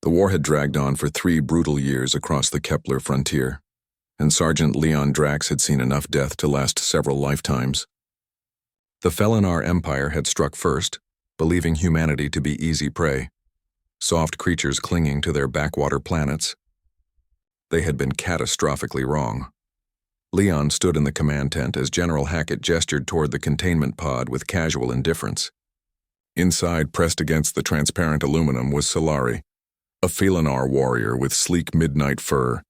The war had dragged on for 3 brutal years across the Kepler frontier, and Sergeant Leon Drax had seen enough death to last several lifetimes. The Felinar Empire had struck first, believing humanity to be easy prey, soft creatures clinging to their backwater planets. They had been catastrophically wrong. Leon stood in the command tent as General Hackett gestured toward the containment pod with casual indifference. Inside, pressed against the transparent aluminum, was Solari, a Felinar warrior with sleek midnight fur,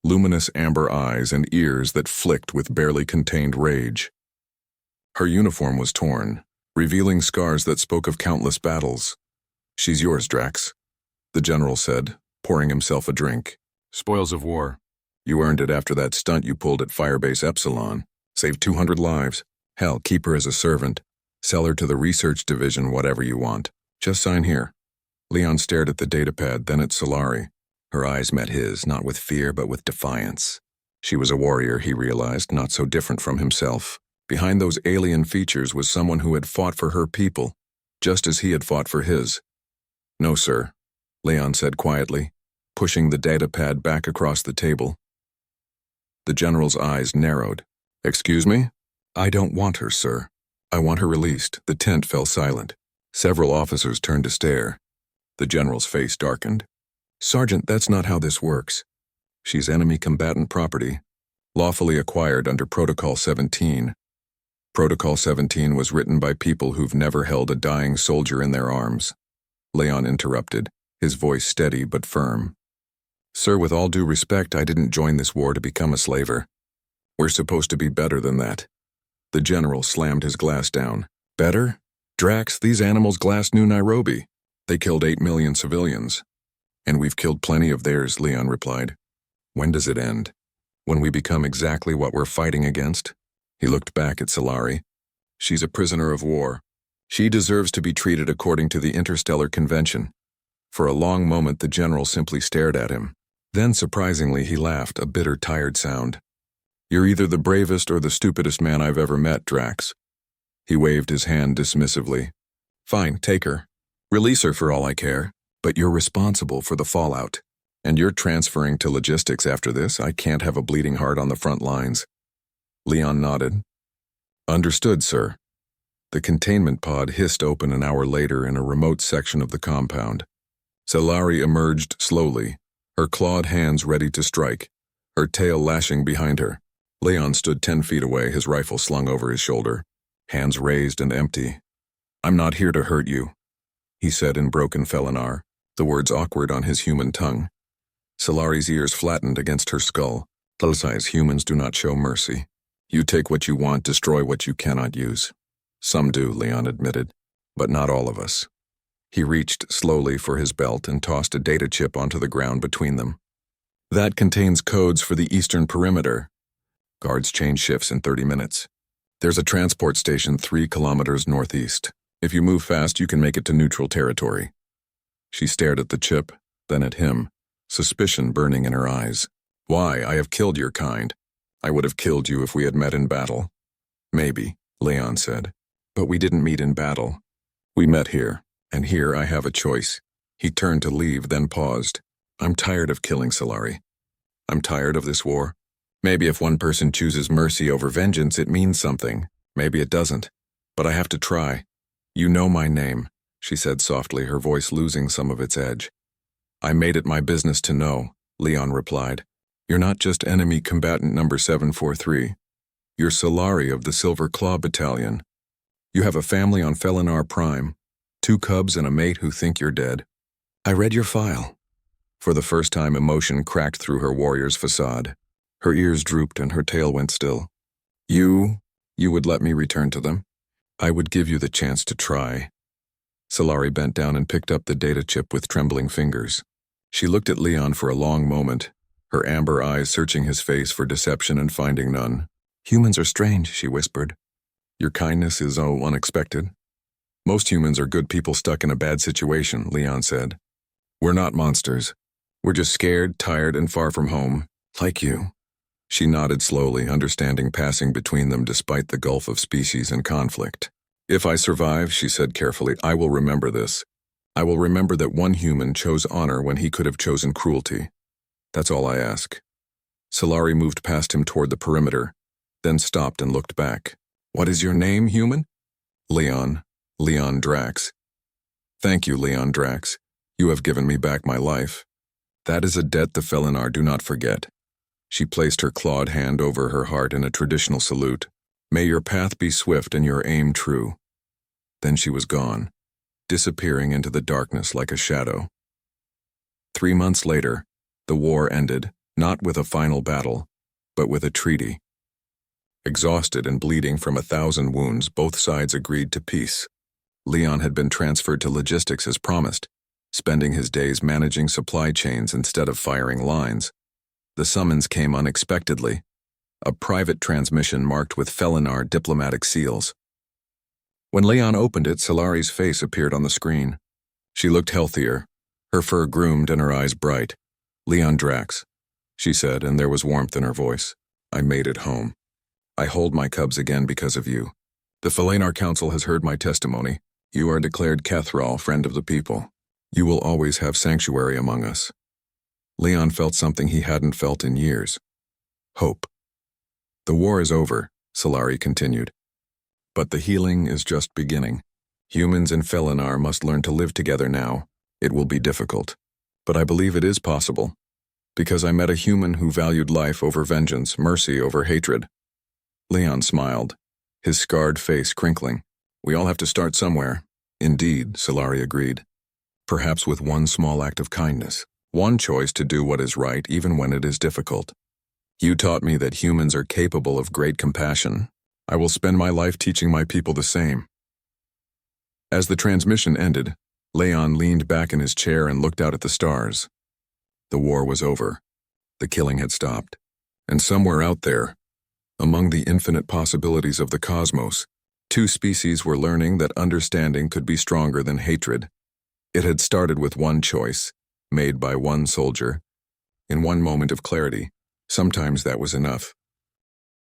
luminous amber eyes, and ears that flicked with barely contained rage. Her uniform was torn, revealing scars that spoke of countless battles. "She's yours, Drax," the general said, pouring himself a drink. "Spoils of war. You earned it after that stunt you pulled at Firebase Epsilon. Saved 200 lives. Hell, keep her as a servant. Sell her to the research division, whatever you want. Just sign here." Leon stared at the datapad, then at Solari. Her eyes met his, not with fear, but with defiance. She was a warrior, he realized, not so different from himself. Behind those alien features was someone who had fought for her people, just as he had fought for his. "No, sir," Leon said quietly, pushing the datapad back across the table. The general's eyes narrowed. "Excuse me? I don't want her, sir. I want her released." The tent fell silent. Several officers turned to stare. The general's face darkened. "Sergeant, that's not how this works. She's enemy combatant property, lawfully acquired under Protocol 17. Protocol 17 was written by people who've never held a dying soldier in their arms." Leon interrupted, his voice steady but firm. "Sir, with all due respect, I didn't join this war to become a slaver. We're supposed to be better than that." The general slammed his glass down. "Better? Drax, these animals glassed New Nairobi. They killed 8 million civilians. And we've killed plenty of theirs," Leon replied. "When does it end? When we become exactly what we're fighting against?" He looked back at Solari. "She's a prisoner of war. She deserves to be treated according to the Interstellar Convention." For a long moment the general simply stared at him. Then, surprisingly, he laughed, a bitter, tired sound. "You're either the bravest or the stupidest man I've ever met, Drax." He waved his hand dismissively. "Fine, take her. Release her for all I care. But you're responsible for the fallout. And you're transferring to logistics after this. I can't have a bleeding heart on the front lines." Leon nodded. "Understood, sir." The containment pod hissed open an hour later in a remote section of the compound. Solari emerged slowly, her clawed hands ready to strike, her tail lashing behind her. Leon stood 10 feet away, his rifle slung over his shoulder, hands raised and empty. "I'm not here to hurt you," he said in broken Felinar, the words awkward on his human tongue. Solari's ears flattened against her skull. "Those humans do not show mercy. You take what you want, destroy what you cannot use." "Some do," Leon admitted, "but not all of us." He reached slowly for his belt and tossed a data chip onto the ground between them. "That contains codes for the eastern perimeter. Guards change shifts in 30 minutes. There's a transport station 3 kilometers northeast. If you move fast, you can make it to neutral territory." She stared at the chip, then at him, suspicion burning in her eyes. "Why? I have killed your kind. I would have killed you if we had met in battle." "Maybe," Leon said, "but we didn't meet in battle. We met here, and here I have a choice." He turned to leave, then paused. "I'm tired of killing Solari. I'm tired of this war. Maybe if one person chooses mercy over vengeance, it means something. Maybe it doesn't. But I have to try. You know my name," she said softly, her voice losing some of its edge. "I made it my business to know," Leon replied. "You're not just enemy combatant number 743. You're Solari of the Silver Claw Battalion. You have a family on Felinar Prime, 2 cubs and a mate who think you're dead. I read your file." For the first time, emotion cracked through her warrior's facade. Her ears drooped and her tail went still. You would let me return to them? I would give you the chance to try." Solari bent down and picked up the data chip with trembling fingers. She looked at Leon for a long moment, her amber eyes searching his face for deception and finding none. "Humans are strange," she whispered. "Your kindness is, unexpected." "Most humans are good people stuck in a bad situation," Leon said. "We're not monsters. We're just scared, tired, and far from home, like you." She nodded slowly, understanding passing between them despite the gulf of species and conflict. "If I survive," she said carefully, "I will remember this. I will remember that one human chose honor when he could have chosen cruelty. That's all I ask. Solari moved past him toward the perimeter, then stopped and looked back. What is your name, human? Leon Drax. Thank you, Leon Drax. You have given me back my life. That is a debt the Felinar do not forget. She placed her clawed hand over her heart in a traditional salute. May your path be swift and your aim true. Then she was gone, disappearing into the darkness like a shadow. 3 months later, the war ended, not with a final battle, but with a treaty. Exhausted and bleeding from 1,000 wounds, both sides agreed to peace. Leon had been transferred to logistics as promised, spending his days managing supply chains instead of firing lines. The summons came unexpectedly, a private transmission marked with Felinar diplomatic seals. When Leon opened it, Solari's face appeared on the screen. She looked healthier, her fur groomed and her eyes bright. Leon Drax, she said, and there was warmth in her voice. I made it home. I hold my cubs again because of you. The Felinar Council has heard my testimony. You are declared Kethral, friend of the people. You will always have sanctuary among us. Leon felt something he hadn't felt in years. Hope. The war is over, Solari continued. But the healing is just beginning. Humans and Felinar must learn to live together now. It will be difficult. But I believe it is possible. Because I met a human who valued life over vengeance, mercy over hatred. Leon smiled, his scarred face crinkling. We all have to start somewhere. Indeed, Solari agreed. Perhaps with one small act of kindness. One choice to do what is right even when it is difficult. You taught me that humans are capable of great compassion. I will spend my life teaching my people the same. As the transmission ended, Leon leaned back in his chair and looked out at the stars. The war was over. The killing had stopped. And somewhere out there, among the infinite possibilities of the cosmos, 2 species were learning that understanding could be stronger than hatred. It had started with one choice, made by one soldier. In one moment of clarity, sometimes that was enough.